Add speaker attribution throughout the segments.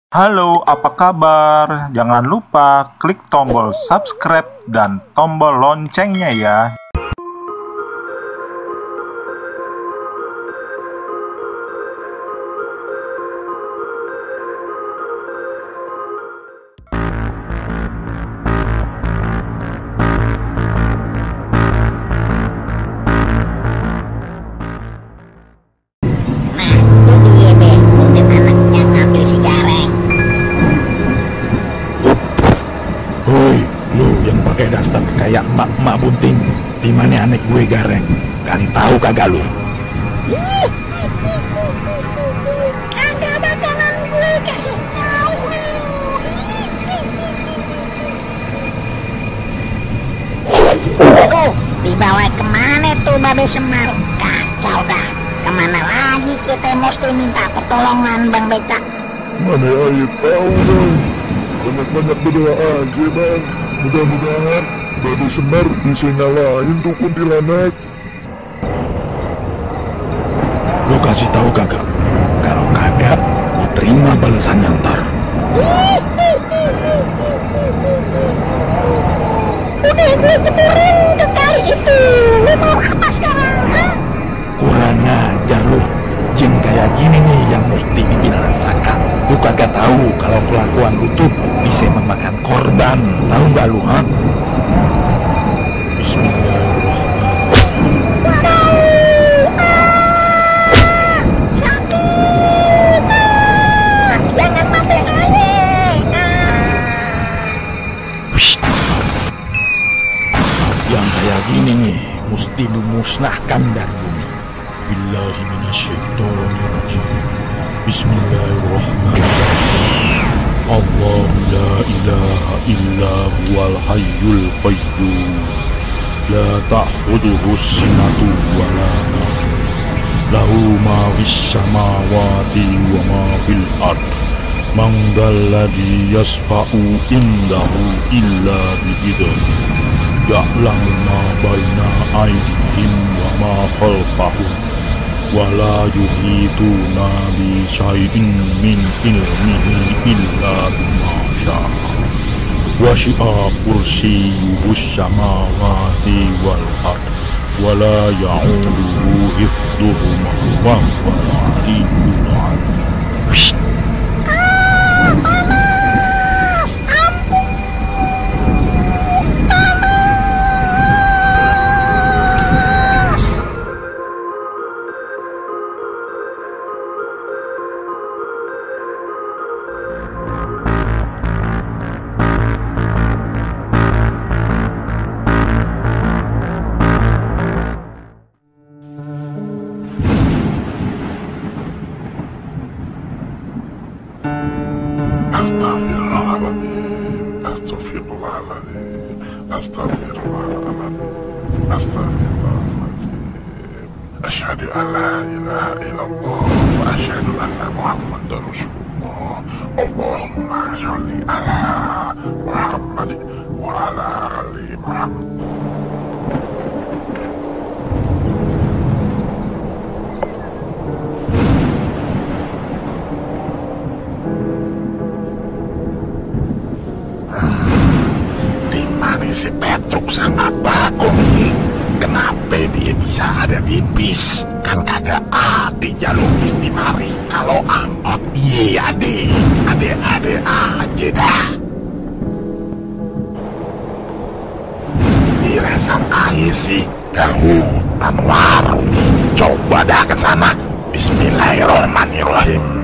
Speaker 1: Halo, apa kabar? Jangan lupa klik tombol subscribe dan tombol loncengnya ya.
Speaker 2: Pakai daster kayak emak bunting. Di mana anek gue Gareng? Kasih tahu kagak lu?
Speaker 3: Kagak bakalan gue kasih tahu. Dibawa kemana tuh Babe Semar? Kacau dah. Kemana lagi kita mesti minta pertolongan Bang Becak?
Speaker 4: Mana aja tahu bang. Banyak-banyak berdoa aja bang. Mudah-mudahan Babe Semar bisa ngalahin tuh kuntilanak.
Speaker 2: Lu kasih tahu kagak? Kalau kagak, lu terima balasannya ntar.
Speaker 3: Udah gue jemurin ke kali itu. Lu mau apa sekarang?
Speaker 2: Kurang ajar lu. Jin kayak gini nih yang mesti dibinasakan. Lu kagak tahu kalau kelakuan lu tuh bisa memakan korban. Tahu gak lu, ha? Bismillahirrahmanirrahim.
Speaker 3: Sakit. Jangan mati aja.
Speaker 2: Yang kayak gini nih mesti lu musnahkan dari bumi. Billahi minasyaitonirrajim. Bismillahirrahmanirrahim. Allah la ilaha illa huwal hayyul qayyum. La ta'khudhuhu sinatun wa la nawm. Lahu ma fis samawati wa ma fil ard. Man dzalladzi yashfa'u indahu illa bi'idhnihi. Ya'lamu ma baina aydihim wa ma khalfahum. Wala yuhituna bi syai'in min ilmihi illa bima syaa. Wasi'a kursiyyuhus samawati wal ard. Wala ya'uduhu hifdhuhuma wa huwal 'aliyyul 'azim.
Speaker 4: Astagfirullahaladzim. Astagfirullahaladzim. Astagfirullahaladzim. Astagfirullahaladzim. Asyhadu an la ilaha illallah wa asyhadu anna Muhammadar Rasulullah. Allahumma sholli ala Muhammad wa ala ali Muhammad.
Speaker 2: Si Petruk sama Bagong nih, kenapa dia bisa ada di bis? Kan kagak ada jalur bis di mari. Kalau angkot iya ade aja dah. Dirasa kaya sih ke hutan warung nih. Coba dah ke sana. Bismillahirrahmanirrahim.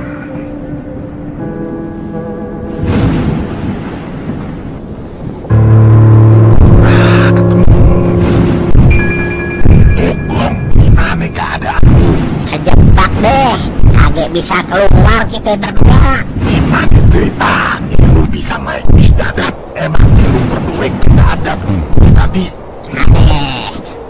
Speaker 3: Kagak bisa keluar kita berdua.
Speaker 2: Gimana ceritanya lu bisa naik bis dadat? Emang lu berdua kita ada tadi?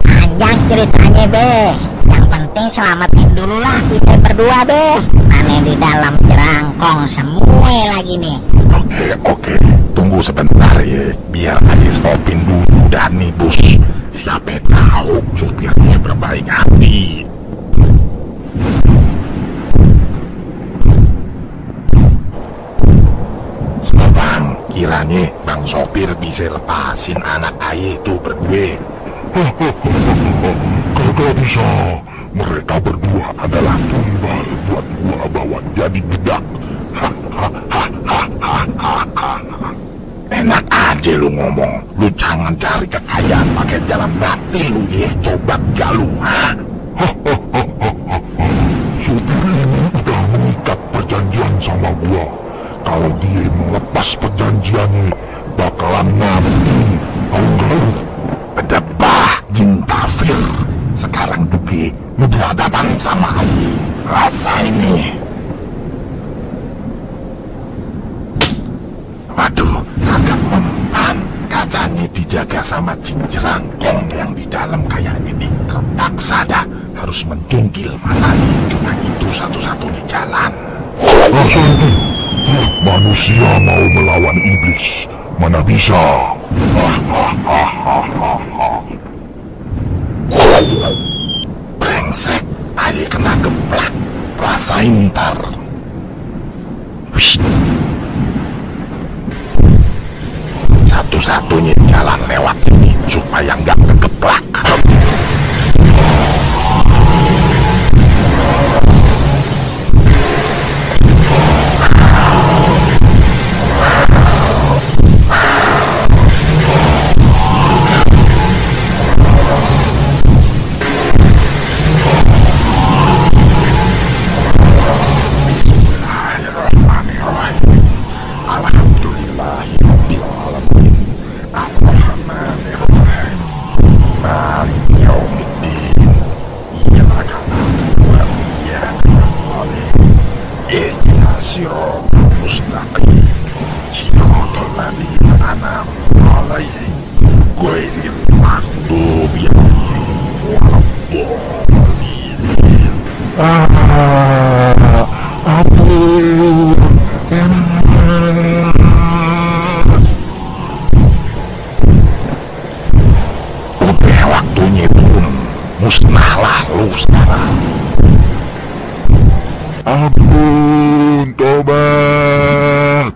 Speaker 3: Panjang ceritanya be. Yang penting selamatin dulu lah kita berdua be. Mana di dalam jerangkong semua lagi nih.
Speaker 2: Oke, tunggu sebentar ya. Biar aja stopin dulu dah nih bus. Siapa tahu supirnya berbaik hati. saya lepasin anak ayah itu berdua.
Speaker 4: Kagak bisa. Mereka berdua adalah tumbal buat gua bawa jadi bedak.
Speaker 2: Enak aja lu ngomong. Lu jangan cari kekayaan pakai jalan bati lu ya. Coba gak lu,
Speaker 4: Supir ini udah mengikat perjanjian sama gua. Kalau dia melepas perjanjiannya, bakalan mati. Tahu gak lu?
Speaker 2: Bedebah jin kafir. Sekarang juga udah datang sama Ali. Rasa ini. Waduh, agak mempan. Kacanya dijaga sama jin jerangkong yang di dalam kayak ini. Terpaksa dah harus mencungkil matanya. Cuma itu satu-satunya jalan.
Speaker 4: Rasa ini, manusia mau melawan iblis. Mana bisa?
Speaker 2: Brengsek, ayo kena geplak. Rasain ntar. Satu-satunya jalan lewat sini supaya nggak kegeplak. Udah waktunya turun. Musnahlah lu sekarang.
Speaker 4: Ampun, tobat.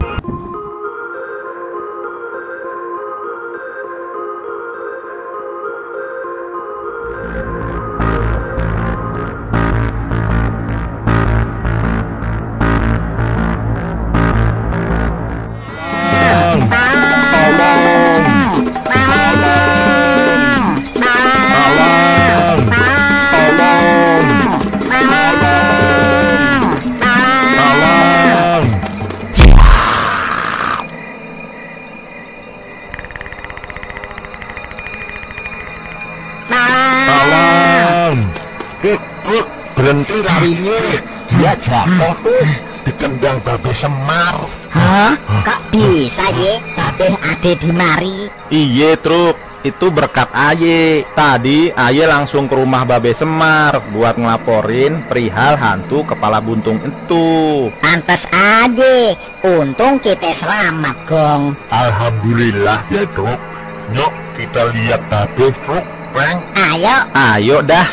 Speaker 2: Berhenti larinya. Dia jatuh tuh ditendang babe Semar.
Speaker 3: Hah? Kok bisa ye? Babeh ade di mari.
Speaker 5: Iye truk, itu berkat Aye. Tadi Aye langsung ke rumah Babe Semar buat ngelaporin perihal hantu kepala buntung itu.
Speaker 3: Pantes aja. Untung kita selamat, Gong.
Speaker 2: Alhamdulillah ya Truk. Yuk kita lihat babe Truk, Bang.
Speaker 3: Ayo.
Speaker 5: Ayo dah.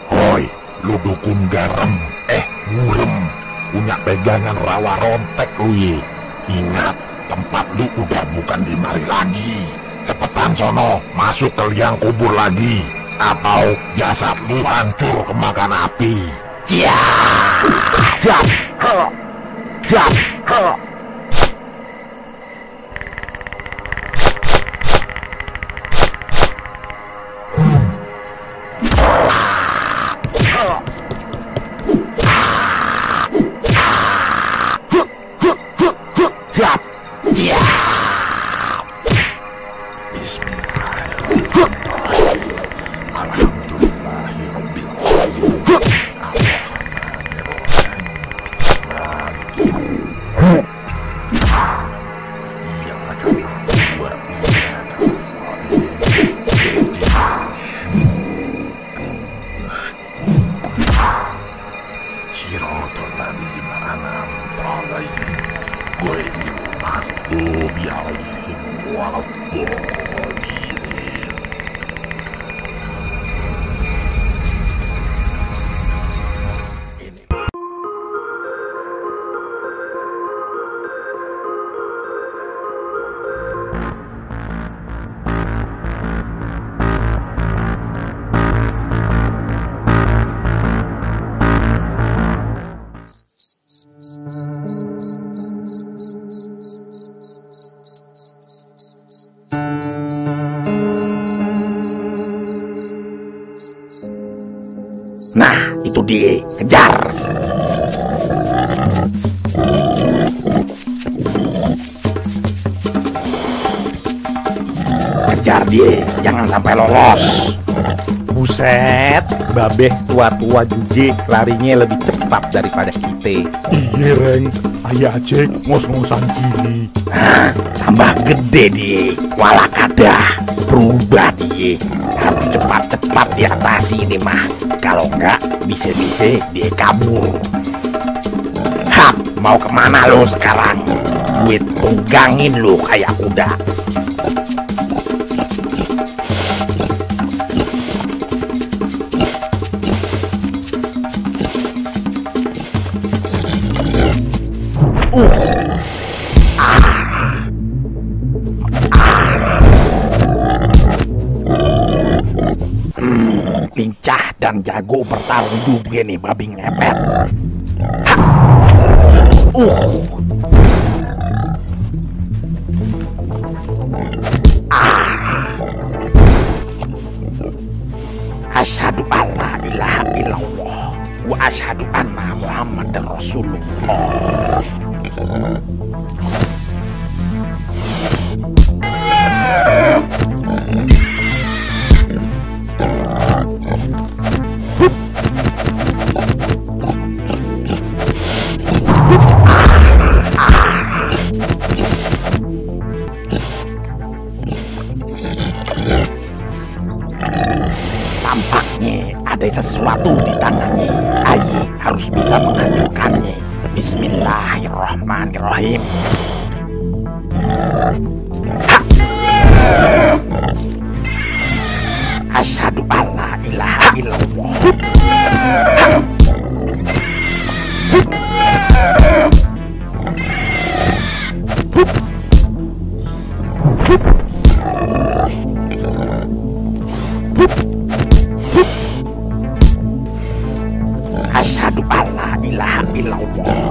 Speaker 2: Hoi, lu dukun garam, murem, punya pegangan rawa rontek lu ye. Ingat, tempat lu udah bukan di mari lagi. Cepetan sono, masuk ke liang kubur lagi. Atau jasad lu hancur kemakan api. Nah, itu dia. Kejar. Kejar dia, jangan sampai lolos.
Speaker 5: Buset, babeh tua-tua juga larinya lebih cepat daripada kita.
Speaker 4: Iya Reng, ayah Jack ngos-ngosan gini.
Speaker 2: Nah, tambah gede dia. Walah kadah, berubah dia. Harus cepat-cepat diatasi ini mah. Kalau enggak, bisa-bisa dia kabur. Hap, mau kemana lo sekarang? Gue tunggangin lo kayak kuda. Lincah dan jago bertarung juga nih babi ngepet. Asyhadu alla ilaha illallah wa asyhadu anna Muhammadar Rasulullah. Tampaknya ada sesuatu di tangannya. Aye harus bisa menghancurkannya. Bismillahirrahmanirrahim. Asyhadu alla ilaha illallah. Asyhadu alla ilaha illallah.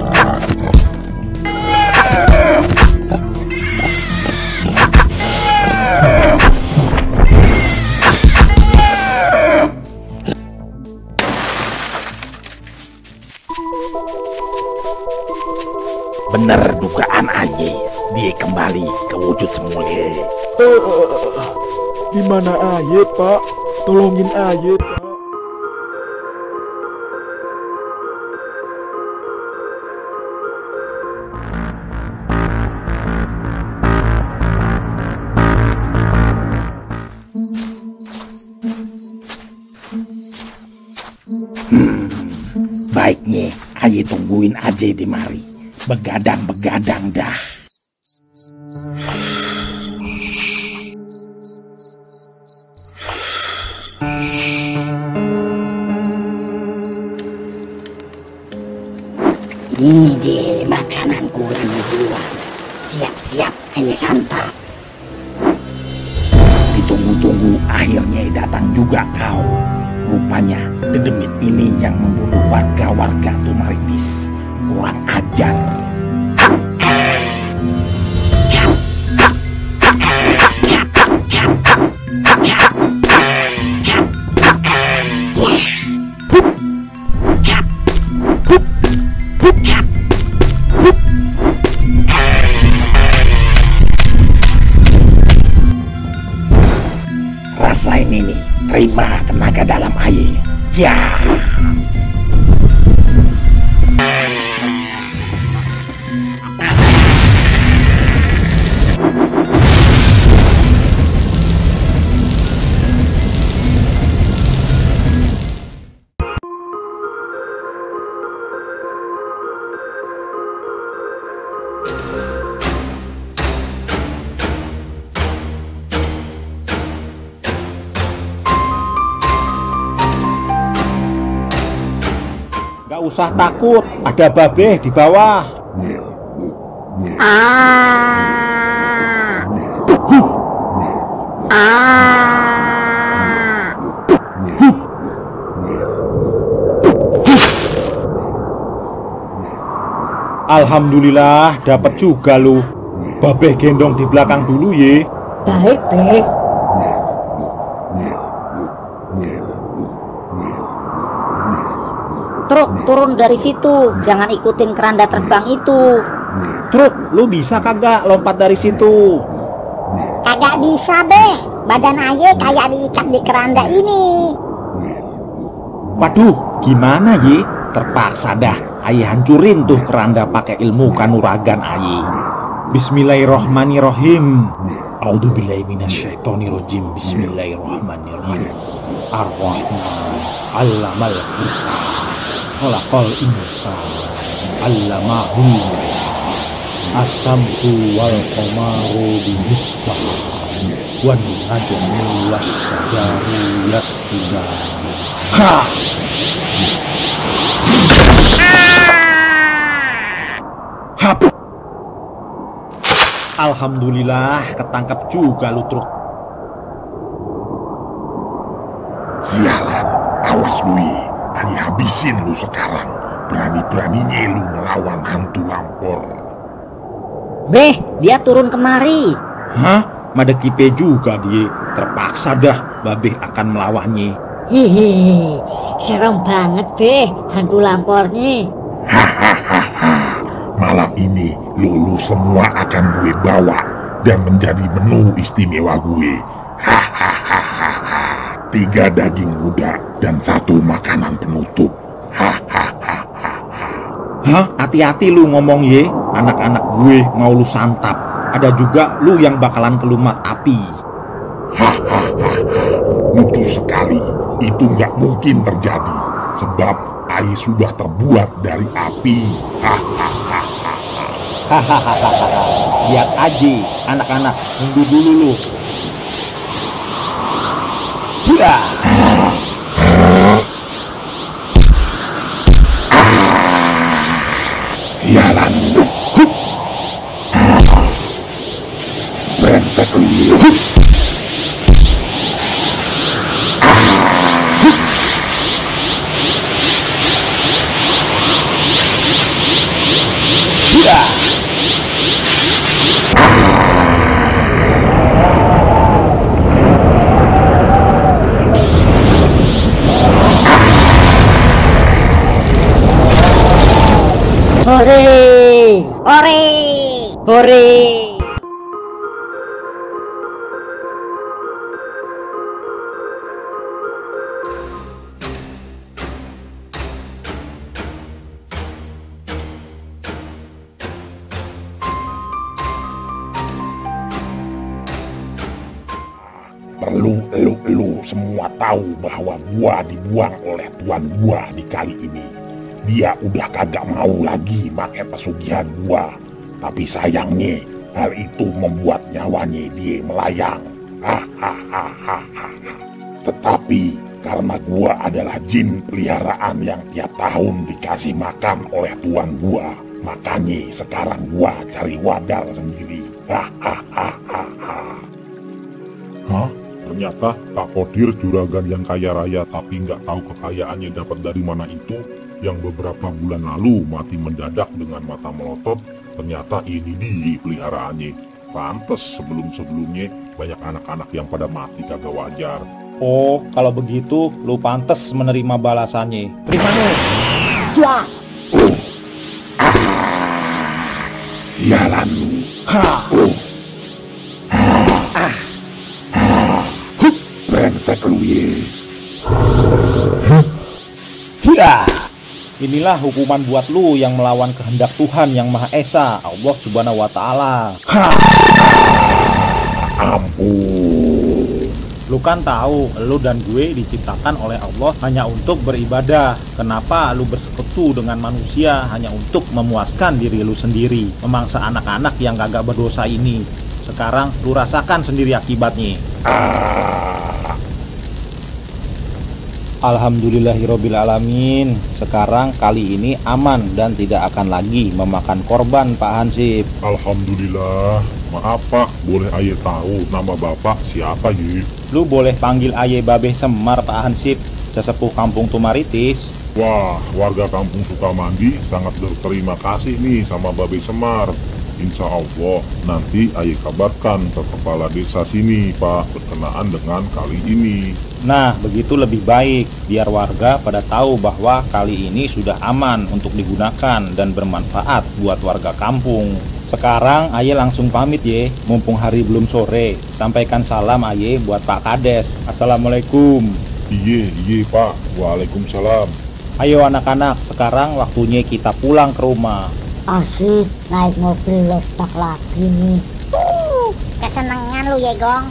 Speaker 2: Bener dugaan Aye, dia kembali ke wujud semula.
Speaker 4: Di mana Aye, Pak? Tolongin Aye, Pak.
Speaker 2: Baiknya Aye tungguin aja di mari. Begadang-begadang dah.
Speaker 3: Ini dia makananku yang kedua. Siap-siap ini santap.
Speaker 2: Ditunggu-tunggu akhirnya datang juga kau. Rupanya dedemit ini yang membunuh warga-warga Tumaritis. Kurang ajar. Rasain ini, terima tenaga dalam air. Ya.
Speaker 5: Gak usah takut, ada babe di bawah. Alhamdulillah, dapat juga lu. Babe gendong di belakang dulu ye.
Speaker 3: Baik, baik. Truk, turun dari situ, jangan ikutin keranda terbang itu.
Speaker 5: Truk, lu bisa kagak lompat dari situ?
Speaker 3: Kagak bisa, Be. Badan Aye kayak diikat di keranda ini.
Speaker 5: Waduh, gimana Ye? Terpaksa dah Aye hancurin tuh keranda pakai ilmu kanuragan Aye. Bismillahirrahmanirrahim. A'udzubillahi minasyaitonirrajim. Bismillahirrahmanirrahim. Ar-Rahman 'allamal Qur'an. Khalaqal insana 'allamahul As-samsu wal qamaru bimisbah wan najmu was-syajaru yasjudan. Hap. Alhamdulillah ketangkap juga lu, Truk.
Speaker 2: Sialan, awas lu ye. Ani habisin lu sekarang. Berani-beraninya lu melawan hantu lampor.
Speaker 3: Beh, dia turun kemari.
Speaker 5: Hah? Madekipe juga dia. Terpaksa dah Babeh akan melawannya.
Speaker 3: Hihi, serem banget, Beh, hantu lampornya.
Speaker 2: Hahaha. Malam ini lu semua akan gue bawa dan menjadi menu istimewa gue. Hahaha. 3 daging muda dan 1 makanan penutup. Hahaha.
Speaker 5: Hah? Hati-hati lu ngomong Ye. Anak-anak gue mau lu santap. Ada juga lu yang bakalan kelumat api.
Speaker 2: Hahaha. Lucu sekali. Itu nggak mungkin terjadi. Sebab air sudah terbuat dari api. Hahaha.
Speaker 5: Hahaha. Lihat aja anak-anak, tunggu dulu lu. Ya.
Speaker 2: Sialan. Brengsek lu.
Speaker 3: Hore! Hore! Hore!
Speaker 2: Perlu elu semua tahu bahwa gua dibuang oleh tuan gua di kali ini. Dia udah kagak mau lagi pakai pesugihan gua. Tapi sayangnya hal itu membuat nyawanya dia melayang. Hahaha. Tetapi karena gua adalah jin peliharaan yang tiap tahun dikasih makan oleh tuan gua, makanya sekarang gua cari wadal sendiri. Hahaha.
Speaker 4: Hah? Ternyata Pak Kodir juragan yang kaya raya tapi nggak tahu kekayaannya dapat dari mana itu, yang beberapa bulan lalu mati mendadak dengan mata melotot. Ternyata ini dia peliharaannya. Pantes sebelum-sebelumnya banyak anak-anak yang pada mati kagak wajar.
Speaker 5: Oh, kalau begitu lu pantes menerima balasannya. Terima lu.
Speaker 3: Cuak!
Speaker 2: Sialan lu. Brengsek lu ye.
Speaker 5: Ya. Inilah hukuman buat lu yang melawan kehendak Tuhan yang Maha Esa, Allah Subhanahu wa Ta'ala.
Speaker 2: Ampun.
Speaker 5: Lu kan tahu, lu dan gue diciptakan oleh Allah hanya untuk beribadah. Kenapa lu bersekutu dengan manusia hanya untuk memuaskan diri lu sendiri, memangsa anak-anak yang kagak berdosa ini? Sekarang lu rasakan sendiri akibatnya. Alhamdulillahirobbilalamin. Sekarang kali ini aman dan tidak akan lagi memakan korban Pak Hansip.
Speaker 4: Alhamdulillah. Maaf Pak, boleh Aye tahu nama Bapak siapa Ye?
Speaker 5: Lu boleh panggil Aye Babeh Semar Pak Hansip, sesepuh kampung Tumaritis.
Speaker 4: Wah, warga kampung Sukamandi sangat berterima kasih nih sama Babeh Semar. Insya Allah nanti Aye kabarkan ke kepala desa sini Pak berkenaan dengan kali ini.
Speaker 5: Nah, begitu lebih baik, biar warga pada tahu bahwa kali ini sudah aman untuk digunakan dan bermanfaat buat warga kampung. Sekarang Aye langsung pamit ye, mumpung hari belum sore. Sampaikan salam Aye buat Pak Kades. Assalamualaikum.
Speaker 4: Iye Pak, waalaikumsalam.
Speaker 5: Ayo anak-anak, sekarang waktunya kita pulang ke rumah.
Speaker 3: Asik, naik mobil lostak lagi nih. Kesenengan lu ya Gong.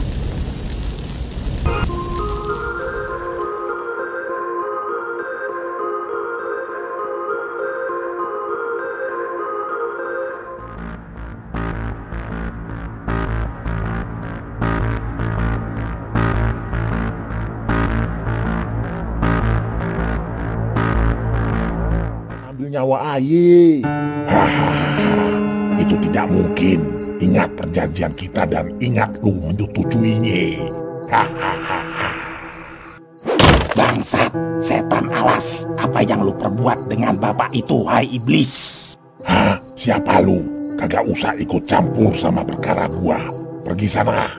Speaker 4: Ambil nyawa Aye.
Speaker 2: Itu tidak mungkin. Ingat perjanjian kita dan ingat lu menyetujuinya. Bangsat, setan alas. Apa yang lu perbuat dengan bapak itu, hai iblis? Hah? Siapa lu? Kagak usah ikut campur sama perkara gua. Pergi sana.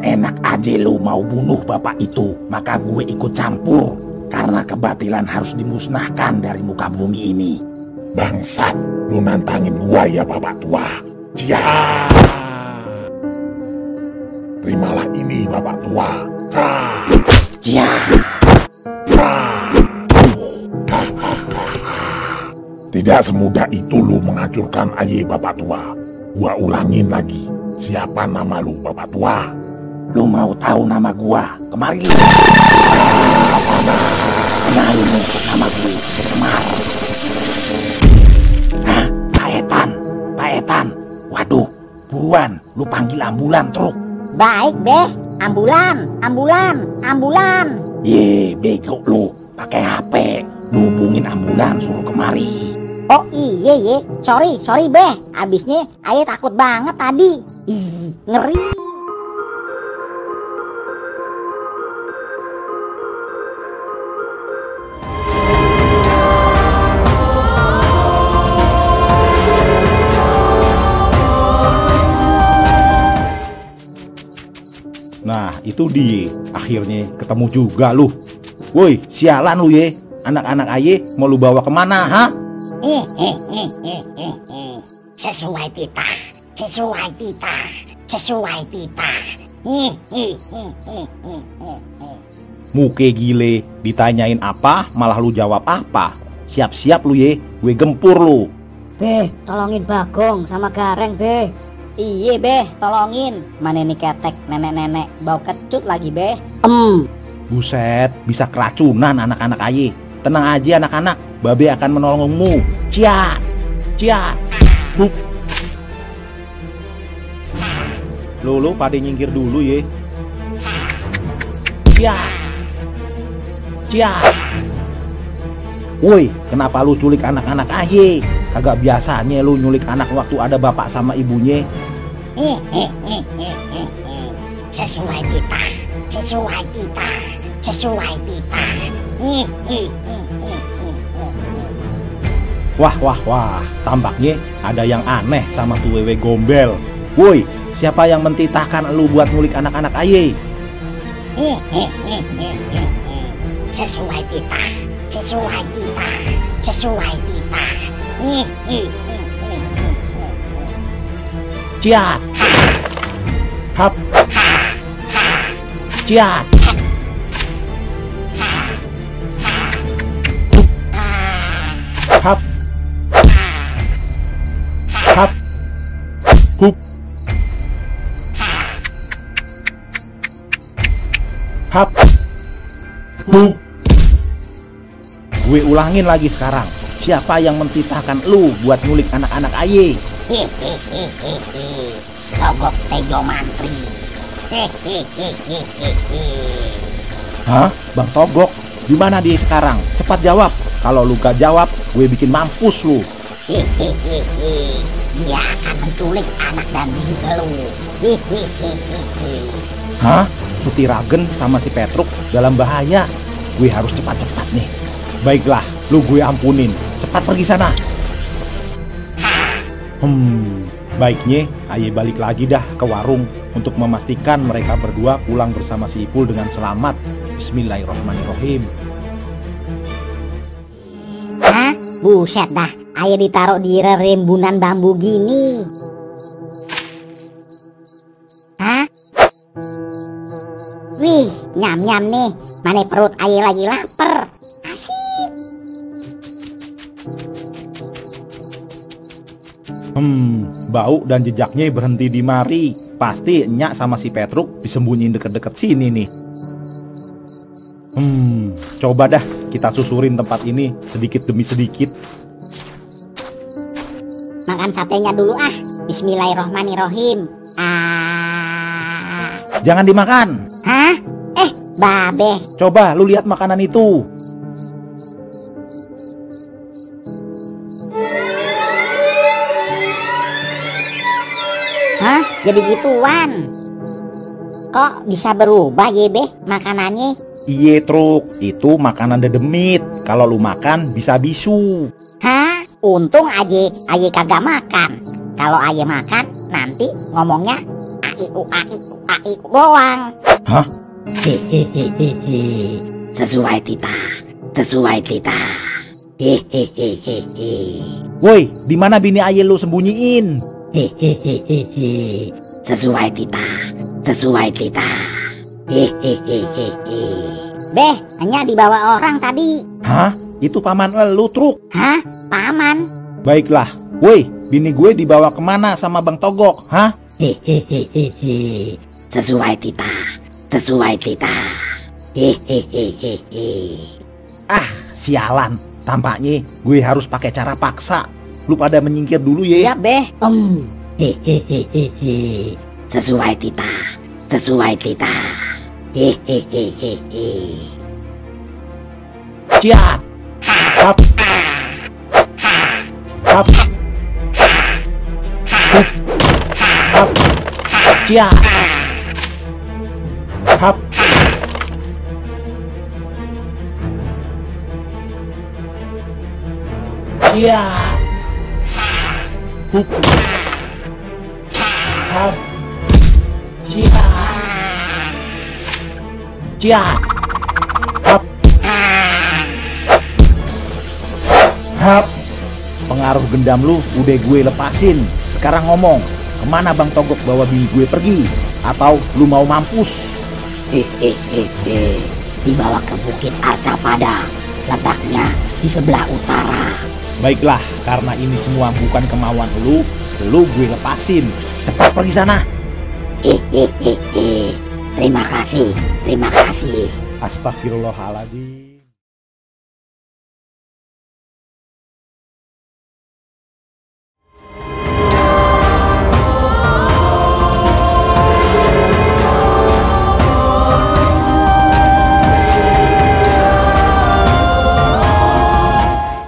Speaker 2: Enak aja lu mau bunuh bapak itu, maka gue ikut campur. Karena kebatilan harus dimusnahkan dari muka bumi ini. Bangsat, lu nantangin gua ya bapak tua. Siap. Terimalah ini bapak tua. Siap. Tidak semudah itu lu menghancurkan Aye bapak tua. Gua ulangin lagi. Siapa nama lu bapak tua? Lu mau tahu nama gua? Kemari lu. Kenalin nih nama gue, Semar. Hah? Pak Etan. Waduh, buruan, lu panggil ambulan truk.
Speaker 3: Baik deh, ambulan.
Speaker 2: Ye, bego lu, pakai HP. Lu hubungin ambulan suruh kemari.
Speaker 3: Oh iya ye, sorry be. Abisnya Aye takut banget tadi. Ih, ngeri.
Speaker 5: Nah, itu dia. Akhirnya ketemu juga lu. Woi, sialan lu ye. Anak-anak Aye mau lu bawa kemana, ha?
Speaker 3: Sesuai titah.
Speaker 5: Muke gile, ditanyain apa, malah lu jawab apa. Siap-siap lu ye, gue gempur lu.
Speaker 3: Be, tolongin Bagong sama Gareng be. Iye be, tolongin. Mana nih ketek nenek-nenek bau kecut lagi be.
Speaker 5: Buset, bisa keracunan anak-anak Aye. Tenang aja anak-anak, Babe akan menolongmu. Cia. Lu pada nyingkir dulu ye. Cia. Woi, kenapa lu culik anak-anak Aye? Kagak biasanya lu nyulik anak waktu ada bapak sama ibunya.
Speaker 3: Sesuai titah.
Speaker 5: Wah, tampaknya ada yang aneh sama tuh wewe gombel. Woi, siapa yang mentitahkan lu buat ngulik anak-anak Aye?
Speaker 3: Sesuai titah.
Speaker 5: Ciat. Hap. Ciat. Hap. Hup. Hap. Hup. Gue ulangin lagi sekarang. Siapa yang mentitahkan lu buat ngulik anak-anak Aye?
Speaker 3: Togok Tejo Mantri.
Speaker 5: Hah? Bang Togok? Di mana dia sekarang? Cepat jawab. Kalau lu gak jawab, gue bikin mampus lu.
Speaker 3: Dia akan menculik anak dan bini lu.
Speaker 5: Hah? Sutiragen sama si Petruk dalam bahaya. Gue harus cepat-cepat nih. Baiklah, lu gue ampunin. Cepat pergi sana. Baiknya aye balik lagi dah ke warung untuk memastikan mereka berdua pulang bersama si Ipul dengan selamat. Bismillahirrahmanirrahim.
Speaker 3: Hah? Buset dah, air ditaruh di rimbunan bambu gini. Hah? Wih, nyam-nyam nih. Mana perut air lagi lapar. Asik.
Speaker 5: Bau dan jejaknya berhenti di mari. Pasti Nyak sama si Petruk disembunyiin deket-deket sini nih. Coba dah kita susurin tempat ini sedikit demi sedikit.
Speaker 3: Makan satenya dulu ah. Bismillahirrahmanirrahim.
Speaker 5: Jangan dimakan.
Speaker 3: Hah? Babe.
Speaker 5: Coba lu lihat makanan itu.
Speaker 3: Hah? Jadi gituan? Kok bisa berubah ya be makanannya?
Speaker 5: Iye Truk, itu makanan dedemit. Kalau lu makan bisa bisu.
Speaker 3: Hah? Untung aja kagak makan. Kalau aja makan nanti ngomongnya aiu doang.
Speaker 5: Hah?
Speaker 3: Hehehehe. Sesuai tita. Hehehehe.
Speaker 5: Woi, di mana bini aye lu sembunyiin?
Speaker 3: Hehehehe. Sesuai tita. Hehehehe. Beh, hanya dibawa orang tadi.
Speaker 5: Hah? Itu paman lu Truk.
Speaker 3: Hah? Paman?
Speaker 5: Baiklah. Woi, bini gue dibawa kemana sama Bang Togok? Hah?
Speaker 3: Hehehehe. Sesuai tita. Hehehehe.
Speaker 5: Ah, sialan. Tampaknya gue harus pakai cara paksa. Lu pada menyingkir dulu ya.
Speaker 3: Ya beh. Hehehehe. Sesuai tita. Hehehehe.
Speaker 5: Ciat. Hap. Hap. Hap. Ciat. Hap. Ciat. Hup. Hap. Ciat. Ciat. Hap. Hap. Pengaruh gendam lu udah gue lepasin. Sekarang ngomong, kemana Bang Togok bawa bini gue pergi? Atau lu mau mampus?
Speaker 3: Hehehehe. Dibawa ke Bukit Arcapada. Letaknya di sebelah utara.
Speaker 5: Baiklah, karena ini semua bukan kemauan lu gue lepasin. Cepat pergi sana.
Speaker 3: Hehehehe. Terima kasih.
Speaker 5: Astagfirullahaladzim.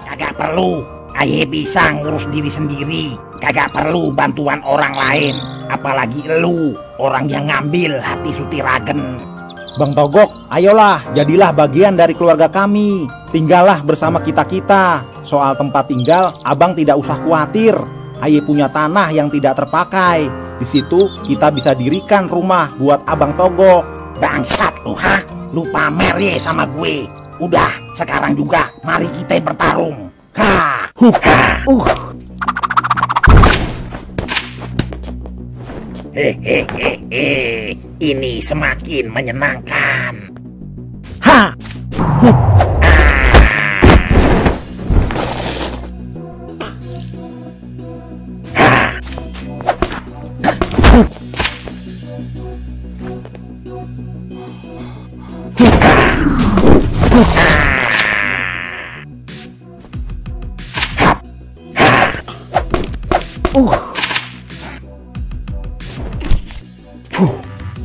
Speaker 2: Kagak perlu, aye bisa ngurus diri sendiri. Kagak perlu bantuan orang lain. Apalagi lu, orang yang ngambil hati Sutiragen.
Speaker 5: Bang Togok, ayolah, jadilah bagian dari keluarga kami. Tinggallah bersama kita-kita. Soal tempat tinggal, abang tidak usah khawatir. Aye punya tanah yang tidak terpakai. Di situ kita bisa dirikan rumah buat abang Togok.
Speaker 2: Bangsat lu, ha? Lu pamer ya sama gue. Udah, sekarang juga mari kita bertarung. Ha! Hehehe, ini semakin menyenangkan.
Speaker 5: Ha!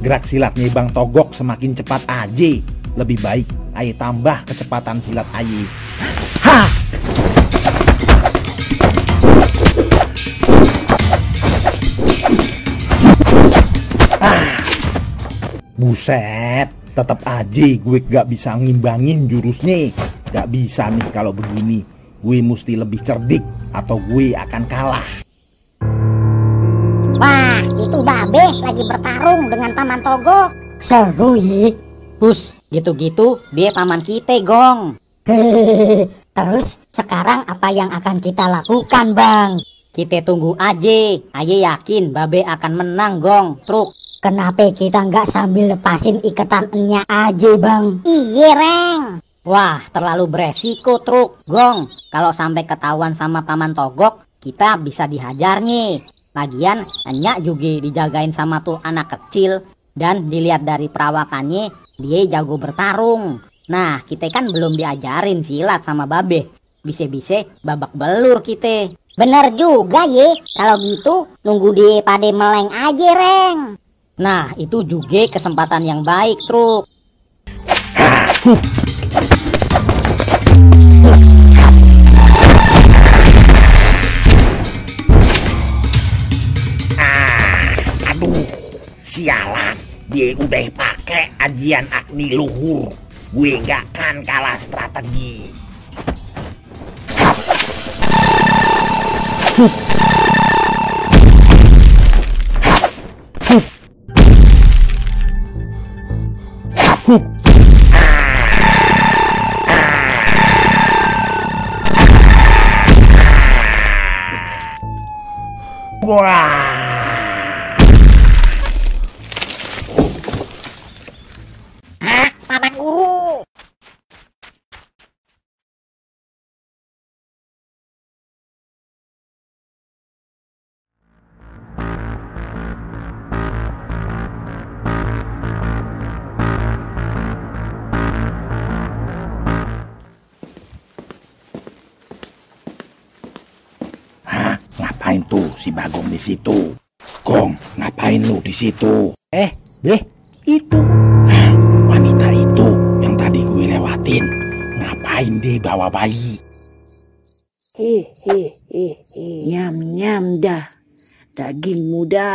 Speaker 5: Gerak silatnya Bang Togok semakin cepat aja. Lebih baik aye tambah kecepatan silat aye. Ha! Buset, tetap aja gue gak bisa ngimbangin jurusnya. Gak bisa nih kalau begini. Gue mesti lebih cerdik atau gue akan kalah.
Speaker 3: Wah, itu Babe lagi bertarung dengan Paman Togok.
Speaker 6: Seru ye.
Speaker 7: Bus, gitu-gitu dia paman kita, Gong.
Speaker 6: Hehehe. Terus sekarang apa yang akan kita lakukan, Bang?
Speaker 7: Kita tunggu aja. Aye yakin Babe akan menang, Gong. Truk.
Speaker 6: Kenapa kita nggak sambil lepasin ikatannya aja, Bang?
Speaker 3: Iya, Reng.
Speaker 7: Wah, terlalu beresiko, Truk. Gong, kalau sampai ketahuan sama Paman Togok, kita bisa dihajar nih. Lagian, Enyak juga dijagain sama tuh anak kecil. Dan dilihat dari perawakannya, dia jago bertarung. Nah, kita kan belum diajarin silat sama Babe. Bisa-bisa babak belur kita.
Speaker 3: Bener juga ye. Kalau gitu, nunggu dia pada meleng aja, Reng.
Speaker 7: Nah, itu juga kesempatan yang baik, Truk.
Speaker 2: Aduh, sialan. Dia udah pakai ajian Agni Luhur. Gue nggak akan kalah strategi.
Speaker 3: Hah, Paman Guru?
Speaker 2: Hah? Ngapain tuh si Bagong di situ? Gong, ngapain lu di situ? Itu. Hah, wanita itu yang tadi gue lewatin. Ngapain dia bawa bayi?
Speaker 6: Nyam dah. Daging muda.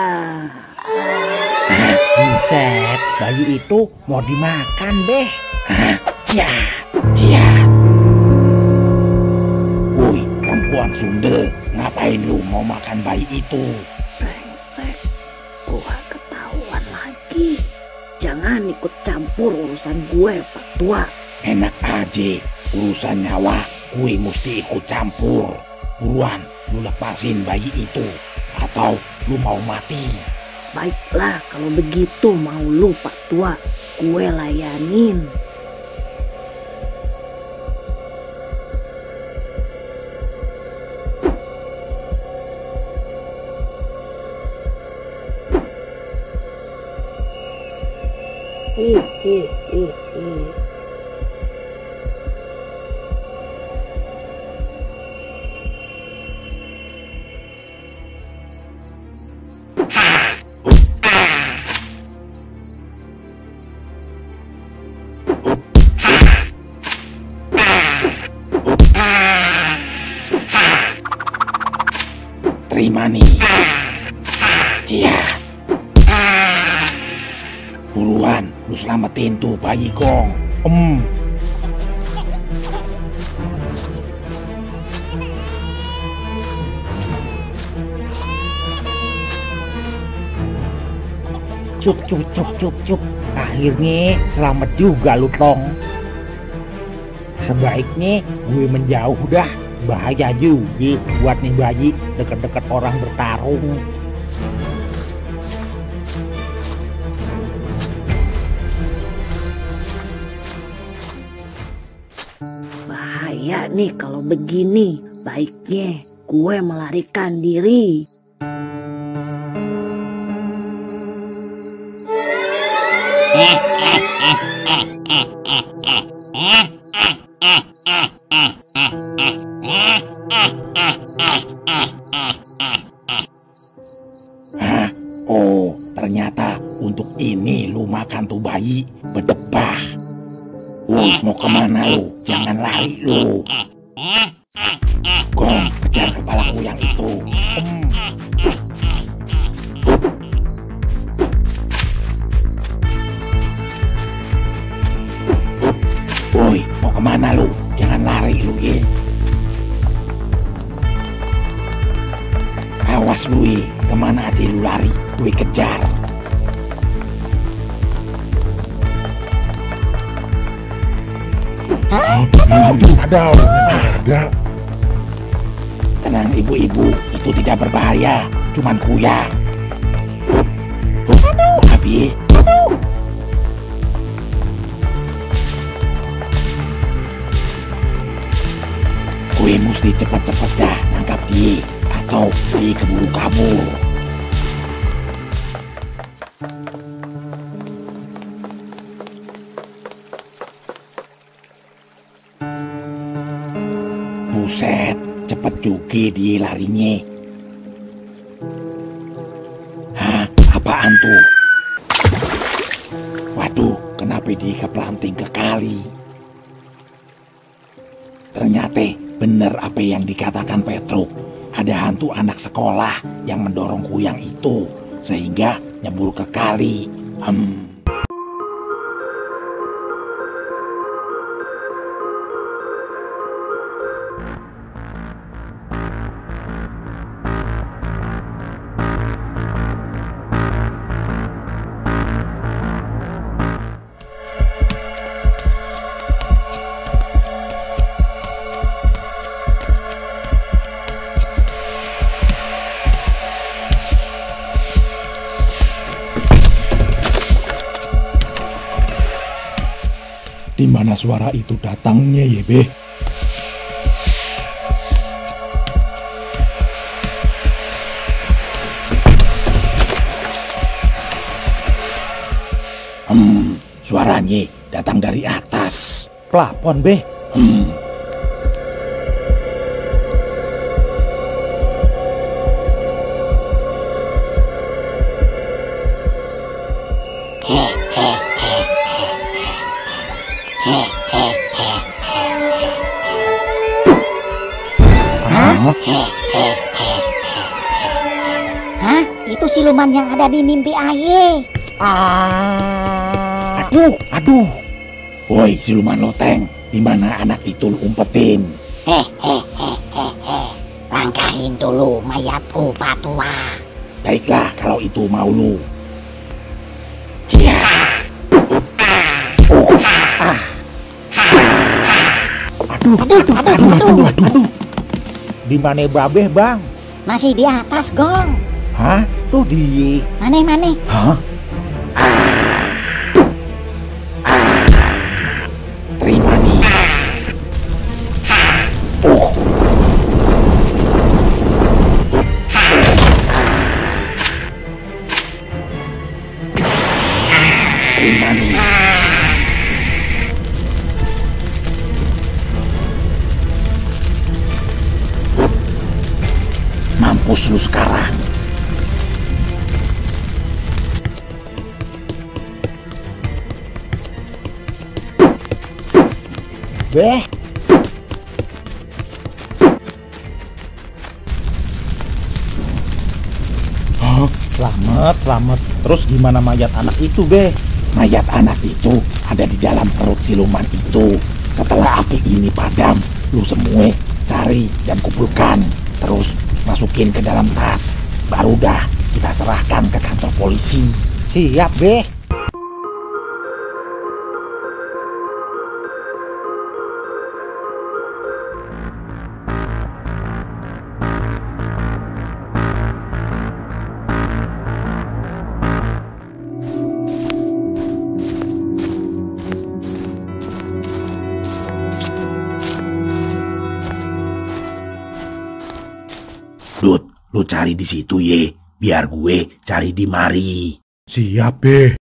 Speaker 2: Buset, bayi itu mau dimakan, Beh. Hah? Ciat. Woi, perempuan sundel, ngapain lu mau makan bayi itu?
Speaker 6: Brengsek. Gua ketahuan lagi. Jangan ikut campur urusan gue, Pak Tua.
Speaker 2: Enak aja, urusan nyawa gue mesti ikut campur. Buruan, lu lepasin bayi itu. Atau lu mau mati.
Speaker 6: Baiklah, kalau begitu mau lu, Pak Tua. Gue layanin.
Speaker 2: Terima nih. Ciat. Buruan, lu selamatin tuh bayi, Gong. Cup. Akhirnya selamat juga lu, Tong. Sebaiknya gue menjauh dah. Bahaya juga buat nih bayi dekat-dekat orang bertarung.
Speaker 6: Bahaya nih kalau begini. Baiknya gue melarikan diri.
Speaker 2: Hah? Oh, ternyata untuk ini lu makan tuh bayi berdebah. Woi, mau kemana lu? Jangan lari lu. Gong, kejar kepalaku yang itu. Woi, mau kemana lu? Jangan lari lu, ye. Awas lu, ye. Kemana aja lu lari, gue kejar.
Speaker 4: Ada.
Speaker 2: Tenang ibu-ibu, itu tidak berbahaya, cuman kuyang. Abi. Gue mesti cepet-cepet dah nangkap dia, atau dia keburu kabur. Buset, cepet juga dia larinya. Hah, apaan tuh? Waduh, kenapa dia keplanting ke kali? Ternyata bener apa yang dikatakan Petruk. Ada hantu anak sekolah yang mendorong kuyang itu, sehingga nyebur ke kali. Di mana suara itu datangnya ya, Be? Suaranya datang dari atas.
Speaker 5: Plafon, Be.
Speaker 3: Hah? Itu siluman yang ada di mimpi Aye.
Speaker 2: Aduh. Woi, siluman loteng, di mana anak itu lu umpetin?
Speaker 3: Langkahin dulu mayatku, Pak Tua.
Speaker 2: Baiklah, kalau itu mau lu. Cia. Aduh.
Speaker 5: Di mana Babeh, Bang?
Speaker 3: Masih di atas, Gong.
Speaker 5: Hah? Tuh dia.
Speaker 3: Mane?
Speaker 2: Hah? Terima nih. Terima nih. Mampus lu sekarang.
Speaker 5: Beh. Selamat. Terus gimana mayat anak itu, Beh?
Speaker 2: Mayat anak itu ada di dalam perut siluman itu. Setelah api ini padam, lu semua cari dan kumpulkan. Terus masukin ke dalam tas. Baru dah kita serahkan ke kantor polisi.
Speaker 5: Siap, Beh.
Speaker 2: Dut, lu cari di situ ye, biar gue cari di mari.
Speaker 4: Siap, Be.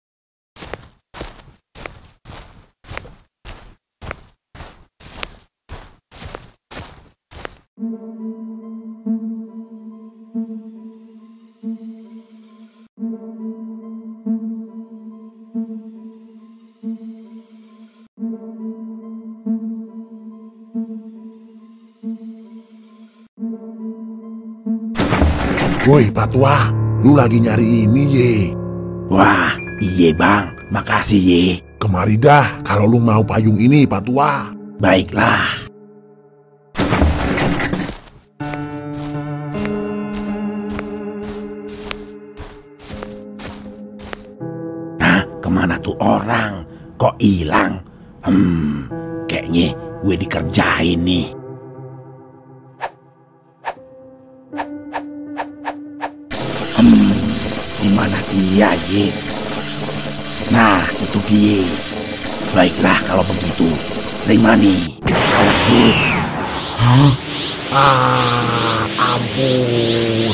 Speaker 4: Woi, Pak Tua, lu lagi nyari ini ye.
Speaker 2: Wah, iye bang, makasih ye.
Speaker 4: Kemari dah kalau lu mau payung ini, Pak Tua.
Speaker 2: Baiklah. orang kok hilang. Kayaknya gue dikerjain nih. Dimana dia ye? Nah, itu dia. Baiklah kalau begitu. Terima nih. Awas dulu. Hah? Ampun.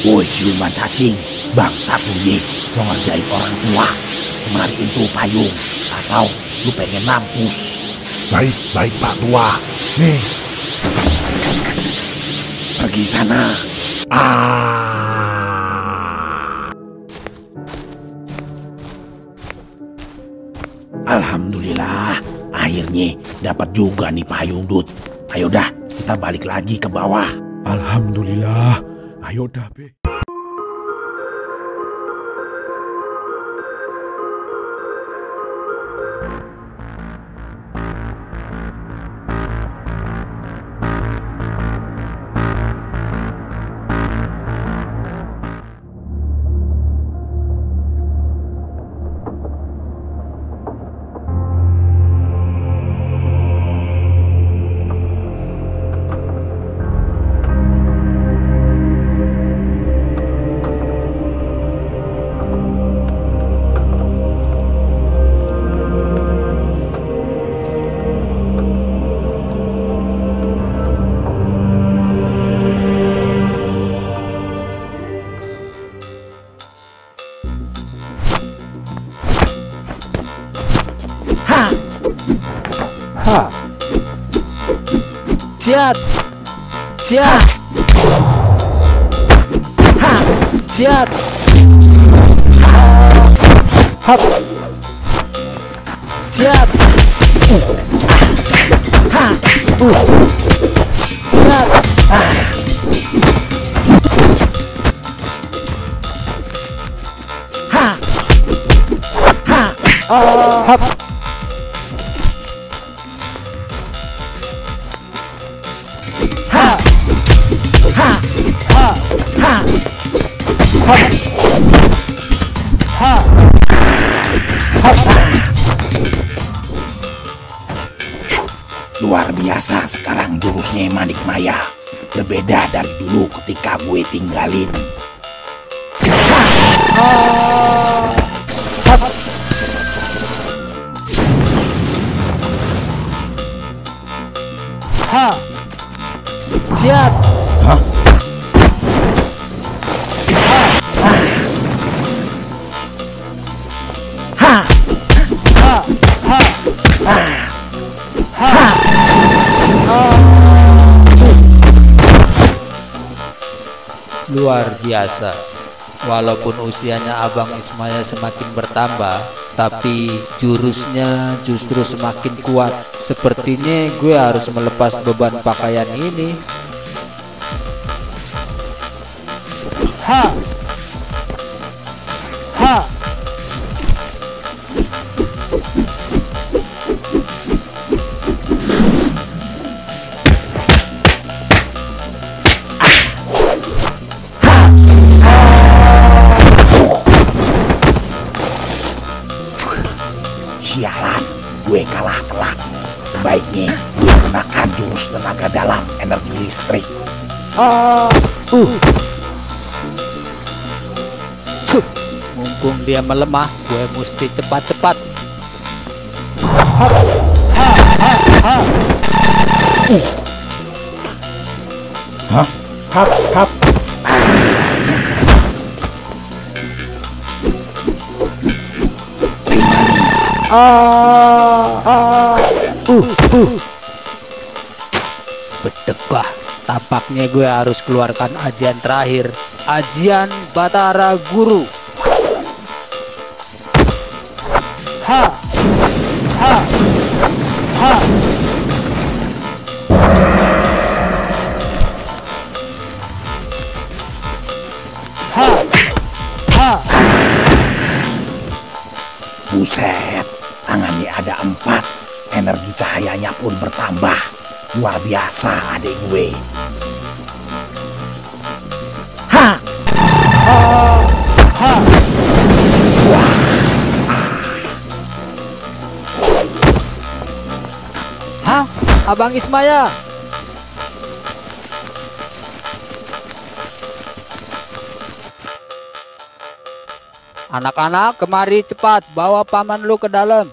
Speaker 2: Woi, siluman cacing. Bangsa tuh ye. Mau ngerjain orang tua. Kemariin tuh payung. Atau lu pengen mampus.
Speaker 4: Baik Pak Tua. Nih.
Speaker 2: Pergi sana. Alhamdulillah, akhirnya dapat juga nih payung, Dut. Ayo dah, kita balik lagi ke bawah.
Speaker 4: Alhamdulillah. Ayo dah, Be.
Speaker 8: Siap. Siap. Hap. Siap. Siap. Hap.
Speaker 2: Luar biasa sekarang jurusnya Manik Maya. Berbeda dari dulu ketika gue tinggalin.
Speaker 8: Siap.
Speaker 2: Hah?
Speaker 8: Luar biasa. Walaupun usianya Abang Ismaya semakin bertambah, tapi jurusnya justru semakin kuat. Sepertinya gue harus melepas beban pakaian ini.
Speaker 2: Sialan, gue kalah telak. Sebaiknya gue gunakan jurus tenaga dalam energi listrik.
Speaker 8: Mumpung dia melemah, gue mesti cepat-cepat.
Speaker 2: Hap.
Speaker 8: Berdebah. Tampaknya gue harus keluarkan ajian terakhir. Ajian Batara Guru.
Speaker 2: Buset, tangannya ada 4. Energi cahayanya pun bertambah. Luar biasa adik gue. Wah,
Speaker 8: Hah? Abang Ismaya? Anak-anak, kemari cepat, bawa paman lu ke dalam.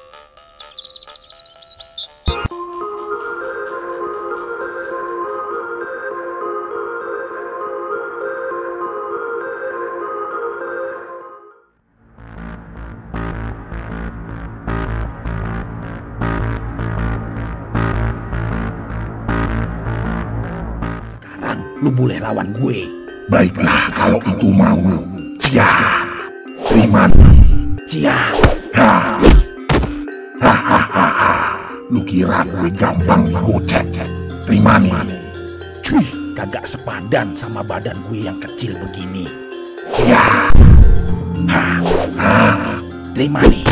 Speaker 2: Sekarang lu boleh lawan gue. Baiklah kalau itu mau. Cia, terima nih. Cia. Lu kira gue gampang digocek? Terima nih. Cuy, kagak sepadan sama badan gue yang kecil begini. Cia. Terima nih.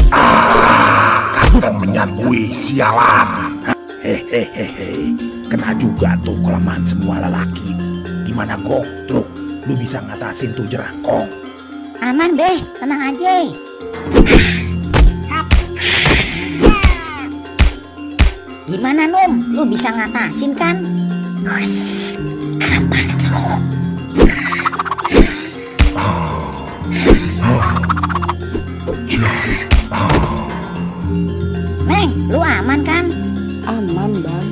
Speaker 2: Kantong menyan gue, sialan. Hehehe. Kena juga tuh kelemahan semua lelaki. Gimana Gong, Truk? Lu bisa ngatasin tuh jerangkong?
Speaker 3: Aman deh, tenang aja. Gimana Num? Lu bisa ngatasin kan? Neng, lu aman kan?
Speaker 6: Aman, Bang.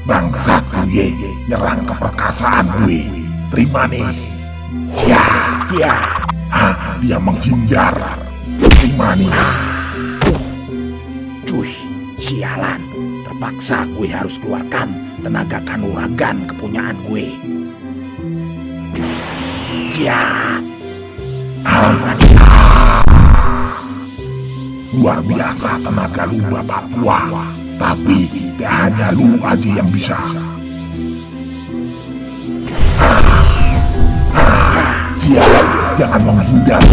Speaker 2: Bangsat gue nyerang keperkasaan gue. Terima nih. Ya, dia menghindar. Terima nih. Cuy, sialan. Terpaksa gue harus keluarkan tenaga kanuragan kepunyaan gue. Ya. Luar biasa tenaga lu bapak tua. Tapi tidak hanya lu aja yang bisa. Jangan menghindar.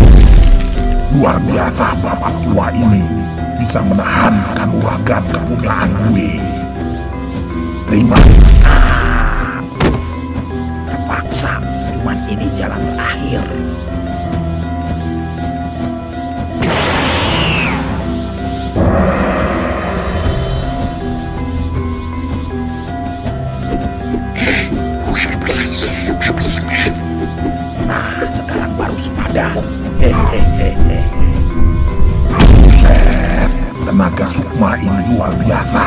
Speaker 2: Luar biasa bapak tua ini bisa menahan kanuragan kepunyaan gue. Terima. Terpaksa, cuman ini jalan terakhir. Nah, sekarang baru sepadan. Hehehe. Buset, tenaga Sukma ini luar biasa.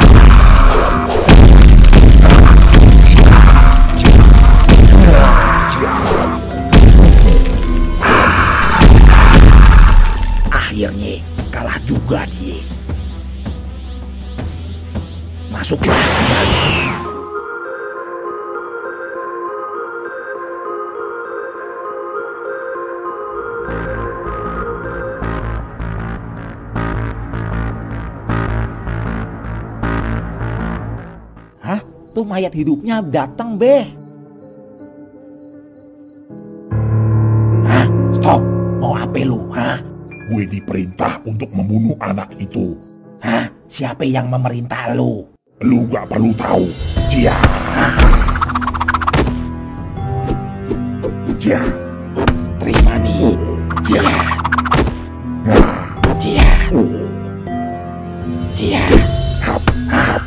Speaker 2: Akhirnya kalah juga dia. Masuklah kembali. Hah? Tuh mayat hidupnya datang, Beh. Hah? Stop. Mau apa lu, hah? Gue diperintah untuk membunuh anak itu. Hah? Siapa yang memerintah lu? Lu gak perlu tahu. Cia. Cia. Terima nih. Cia. Cia. Cia. Hap. Hap.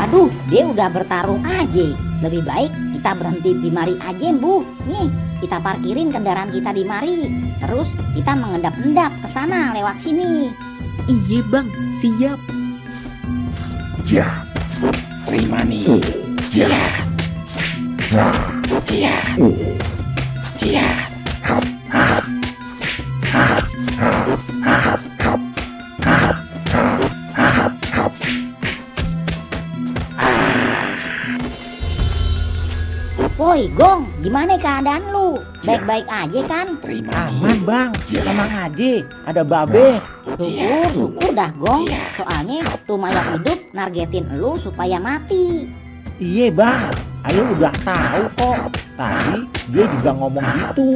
Speaker 3: Waduh, dia udah bertarung aja. Lebih baik kita berhenti di mari aja, Bu. Nih, kita parkirin kendaraan kita di mari. Terus kita mengendap-endap ke sana lewat sini.
Speaker 6: Iya, Bang. Siap.
Speaker 2: Cia. Terima nih. Cia. Cia. Cia. Hap. Hap. Hap. Hap. Hap. Hap. Hap. Hap.
Speaker 3: Woi Gong, gimana keadaan lu? Baik-baik aja kan?
Speaker 5: Aman bang, tenang aja, ada babe.
Speaker 3: Syukur dah Gong. Soalnya tuh mayat hidup nargetin lu supaya mati.
Speaker 5: Iya bang, ayo udah tahu kok. Tadi dia juga ngomong gitu.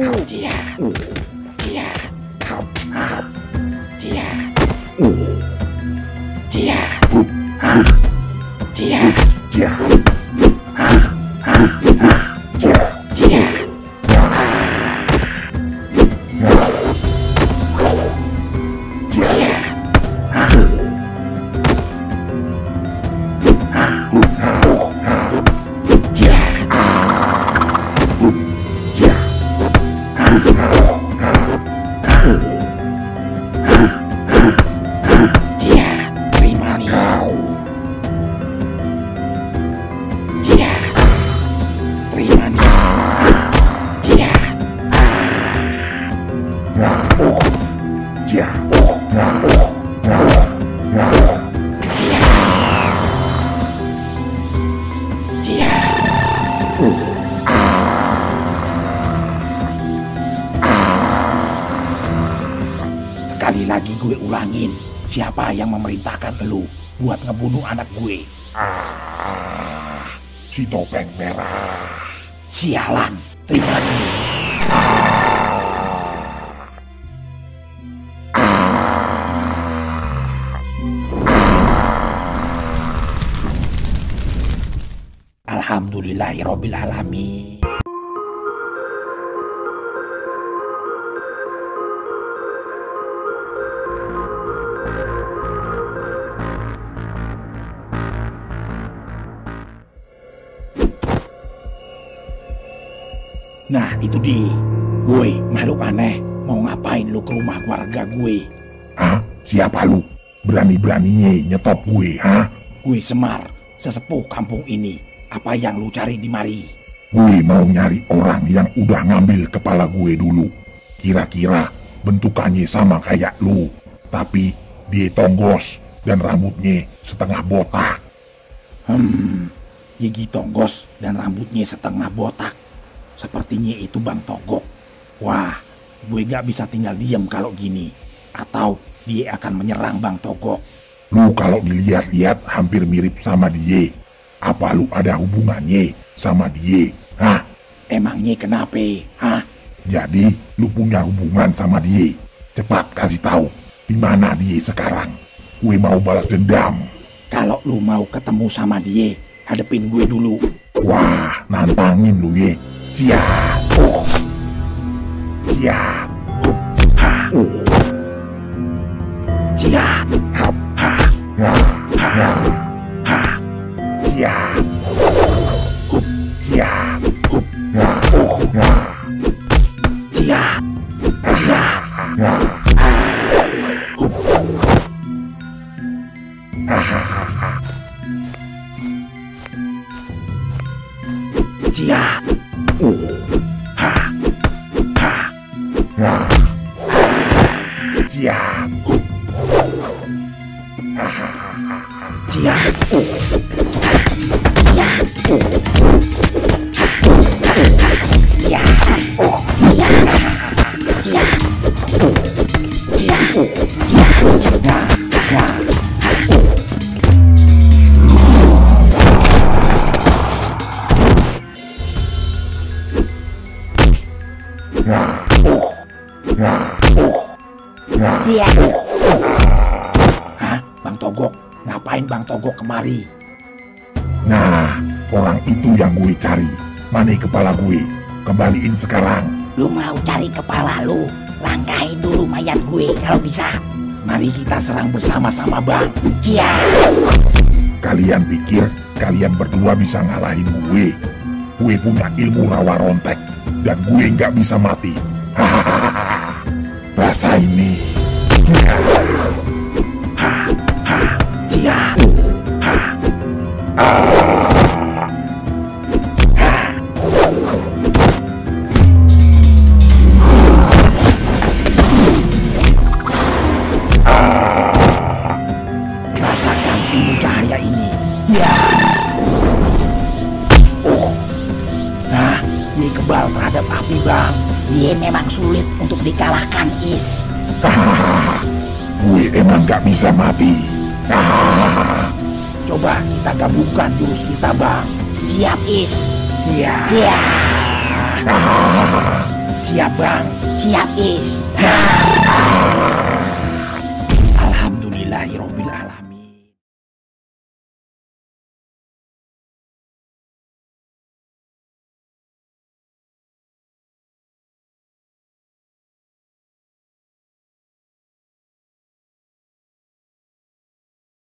Speaker 2: Sekali lagi gue ulangin, siapa yang memerintahkan lu buat ngebunuh anak gue? Si topeng merah. Sialan, terima nih. Alhamdulillahirabbil alamin. Nah itu di, gue makhluk aneh, mau ngapain lu ke rumah keluarga gue? Hah? Siapa lu? Berani-beraninya nyetop gue, hah? Gue Semar, sesepuh kampung ini. Apa yang lu cari di mari? Gue mau nyari orang yang udah ngambil kepala gue dulu. Kira-kira bentukannya sama kayak lu, tapi dia tonggos dan rambutnya setengah botak. Gigi tonggos dan rambutnya setengah botak. Sepertinya itu Bang Togok. Wah, gue gak bisa tinggal diam kalau gini. Atau dia akan menyerang Bang Togok. Lu kalau dilihat-lihat hampir mirip sama dia. Apa lu ada hubungannya sama dia? Hah? Emangnya kenapa? Hah? Jadi lu punya hubungan sama dia. Cepat kasih tahu di mana dia sekarang. Gue mau balas dendam. Kalau lu mau ketemu sama dia, hadepin gue dulu. Wah, nantangin lu ye. Siap. Siap. Ha. Siap. Ha. Ha. Ha. Ha. Ha. Siap. Siap. Siap. Siap. Siap. Ha. Ha. Ha. Siap. Siap. Hah? Bang Togok? Ngapain Bang Togok kemari? Nah, orang itu yang gue cari. Mana kepala gue? Kembaliin sekarang. Lu mau cari kepala lu? Langkahin dulu mayat gue kalau bisa. Mari kita serang bersama-sama Bang. Siap. Kalian pikir kalian berdua bisa ngalahin gue? Gue punya ilmu rawa rontek dan gue nggak bisa mati. Hahaha. Rasa ini. Ha. Ha. Siap. Ha. Rasakan ilmu cahaya ini. Ya. Oh. Nah. terhadap api, Bang.
Speaker 3: Dia memang sulit untuk dikalahkan, Is.
Speaker 2: Gue emang gak bisa mati.
Speaker 3: Coba kita gabungkan jurus kita, Bang. Siap, Is. Iya. Iya. Siap, Bang. Siap, Is. Alhamdulillahirobbilalamin.